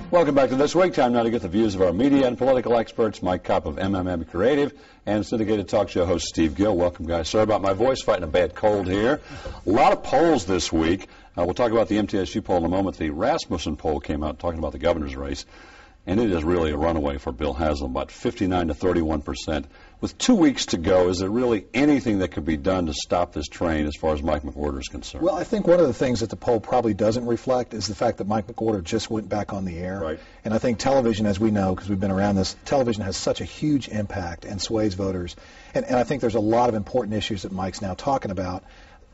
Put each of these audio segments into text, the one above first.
Welcome back to This Week. Time now to get the views of our media and political experts, Mike Kopp of MMM Creative and syndicated talk show host Steve Gill. Welcome, guys. Sorry about my voice, fighting a bad cold here. A lot of polls this week. We'll talk about the MTSU poll in a moment. The Rasmussen poll came out talking about the governor's race, and it is really a runaway for Bill Haslam, about 59 to 31%. With 2 weeks to go, is there really anything that could be done to stop this train as far as Mike McWherter is concerned? Well, I think one of the things that the poll probably doesn't reflect is the fact that Mike McWherter just went back on the air. Right. And I think television, as we know, because we've been around this, television has such a huge impact and sways voters. And I think there's a lot of important issues that Mike's now talking about.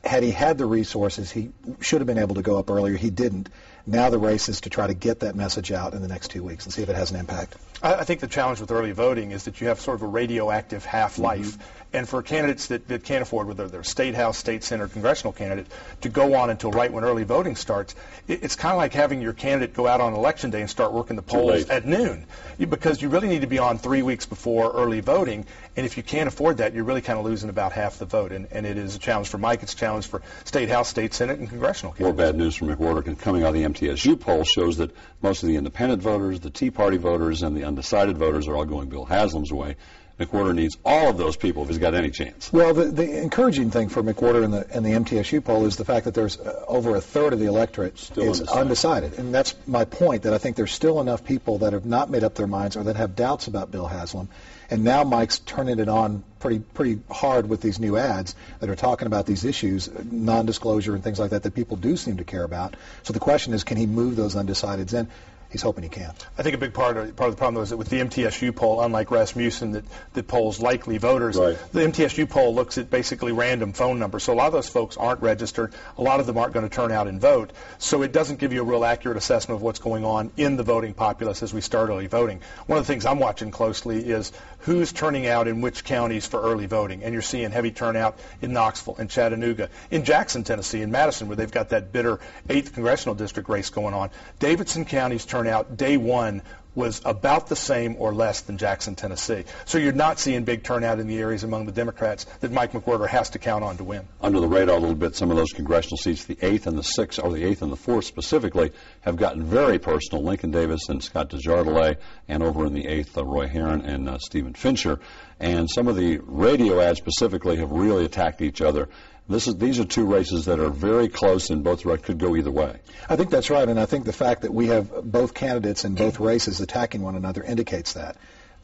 Had he had the resources, he should have been able to go up earlier. He didn't. Now the race is to try to get that message out in the next 2 weeks and see if it has an impact. I think the challenge with early voting is that you have sort of a radioactive half-life. And for candidates that can't afford, whether they're a state house, state senate, or congressional candidate, to go on until right when early voting starts, it's kind of like having your candidate go out on election day and start working the polls at noon. Because you really need to be on 3 weeks before early voting, and if you can't afford that, you're really kind of losing about half the vote. And it is a challenge for Mike, it's a challenge for state house, state senate, and congressional candidates. More bad news from McWherter coming out of the MTSU poll shows that most of the independent voters, the Tea Party voters, and the undecided voters are all going Bill Haslam's way. McWherter needs all of those people if he's got any chance. Well, the encouraging thing for McWherter in the MTSU poll is the fact that there's over a third of the electorate still is undecided. And that's my point, that I think there's still enough people that have not made up their minds or that have doubts about Bill Haslam. And now Mike's turning it on pretty hard with these new ads that are talking about these issues, non-disclosure and things like that people do seem to care about. So the question is, can he move those undecideds in? He's hoping he can. I think a big part of the problem, though, is that with the MTSU poll, unlike Rasmussen that polls likely voters, the MTSU poll looks at basically random phone numbers. So a lot of those folks aren't registered. A lot of them aren't going to turn out and vote. So it doesn't give you a real accurate assessment of what's going on in the voting populace as we start early voting. One of the things I'm watching closely is who's turning out in which counties for early voting. And you're seeing heavy turnout in Knoxville, in Chattanooga, in Jackson, Tennessee, in Madison, where they've got that bitter 8th congressional district race going on. Davidson County's turnout day one was about the same or less than Jackson, Tennessee. So you're not seeing big turnout in the areas among the Democrats that Mike McWherter has to count on to win. Under the radar a little bit, some of those congressional seats, the 8th and the 6th, or the 8th and the 4th specifically, have gotten very personal. Lincoln Davis and Scott Desjardins, and over in the 8th, Roy Herron and Stephen Fincher. And some of the radio ads specifically have really attacked each other. These are two races that are very close and both could go either way. I think that's right, and I think the fact that we have both candidates in both races attacking one another indicates that.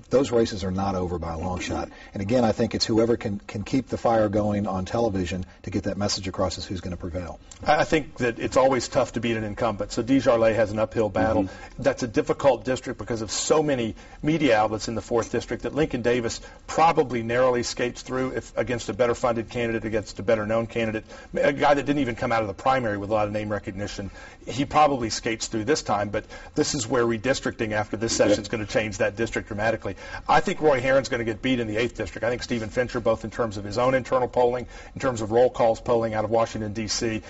Those races are not over by a long shot. And again, I think it's whoever can keep the fire going on television to get that message across is who's going to prevail. I think that it's always tough to beat an incumbent. So Desjardins has an uphill battle. That's a difficult district because of so many media outlets in the 4th district that Lincoln Davis probably narrowly skates through against a better funded candidate, against a better known candidate, a guy that didn't even come out of the primary with a lot of name recognition. He probably skates through this time, but this is where redistricting after this session is going to change that district dramatically. I think Roy Herron's going to get beat in the 8th district. I think Stephen Fincher, both in terms of his own internal polling, in terms of roll calls polling out of Washington, D.C.,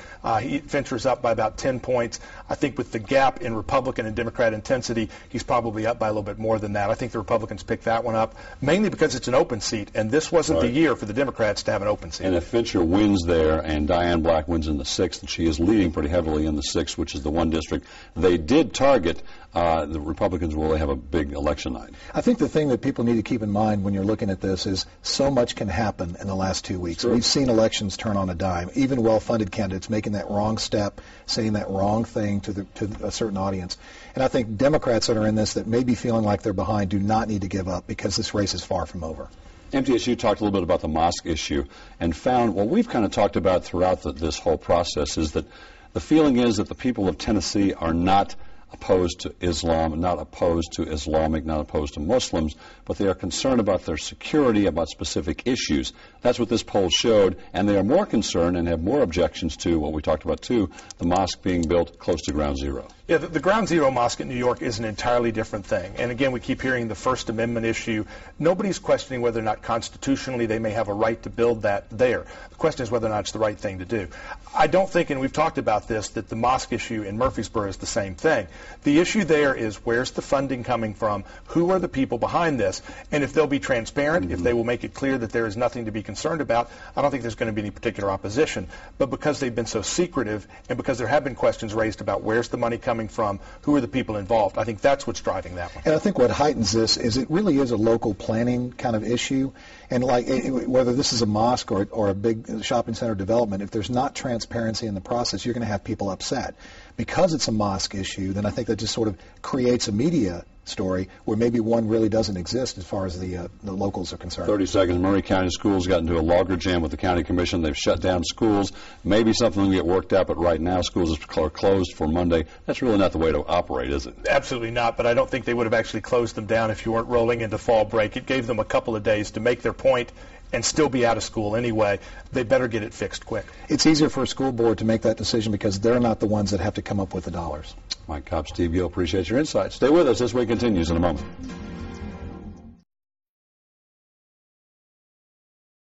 Fincher's up by about 10 points. I think with the gap in Republican and Democrat intensity, he's probably up by a little bit more than that. I think the Republicans picked that one up, mainly because it's an open seat, and this wasn't the year for the Democrats to have an open seat. And if Fincher wins there and Diane Black wins in the 6th, and she is leading pretty heavily in the 6th, which is the one district, they did target the Republicans will have a big election night. I think the thing that people need to keep in mind when you're looking at this is so much can happen in the last 2 weeks. We've seen elections turn on a dime, even well-funded candidates making that wrong step, saying that wrong thing to a certain audience. And I think Democrats that are in this that may be feeling like they're behind do not need to give up because this race is far from over. MTSU talked a little bit about the mosque issue and found what we've kind of talked about throughout this whole process is that the feeling is that the people of Tennessee are not opposed to Islam, not opposed to Islamic, not opposed to Muslims, but they are concerned about their security, about specific issues. That's what this poll showed, and they are more concerned and have more objections to what we talked about too, the mosque being built close to ground zero. Yeah, the Ground Zero Mosque in New York is an entirely different thing. And again, we keep hearing the First Amendment issue. Nobody's questioning whether or not constitutionally they may have a right to build that there. The question is whether or not it's the right thing to do. I don't think, and we've talked about this, that the mosque issue in Murfreesboro is the same thing. The issue there is where's the funding coming from, who are the people behind this, and if they'll be transparent, if they will make it clear that there is nothing to be concerned about, I don't think there's going to be any particular opposition. But because they've been so secretive, and because there have been questions raised about where's the money coming coming from? Who are the people involved? I think that's what's driving that one. And I think what heightens this is it really is a local planning kind of issue. And like whether this is a mosque or a big shopping center development, if there's not transparency in the process, you're going to have people upset. Because it's a mosque issue, then I think that just sort of creates a media story where maybe one really doesn't exist as far as the locals are concerned. 30 seconds. Murray County Schools got into a logjam with the county commission. They've shut down schools. Maybe something will get worked out, but right now schools are closed for Monday. That's really not the way to operate, is it? Absolutely not, but I don't think they would have actually closed them down if you weren't rolling into fall break. It gave them a couple of days to make their point and still be out of school anyway. They better get it fixed quick. It's easier for a school board to make that decision because they're not the ones that have to come up with the dollars. Mike Kopp, Steve Gill, appreciate your insights. Stay with us. This week continues in a moment.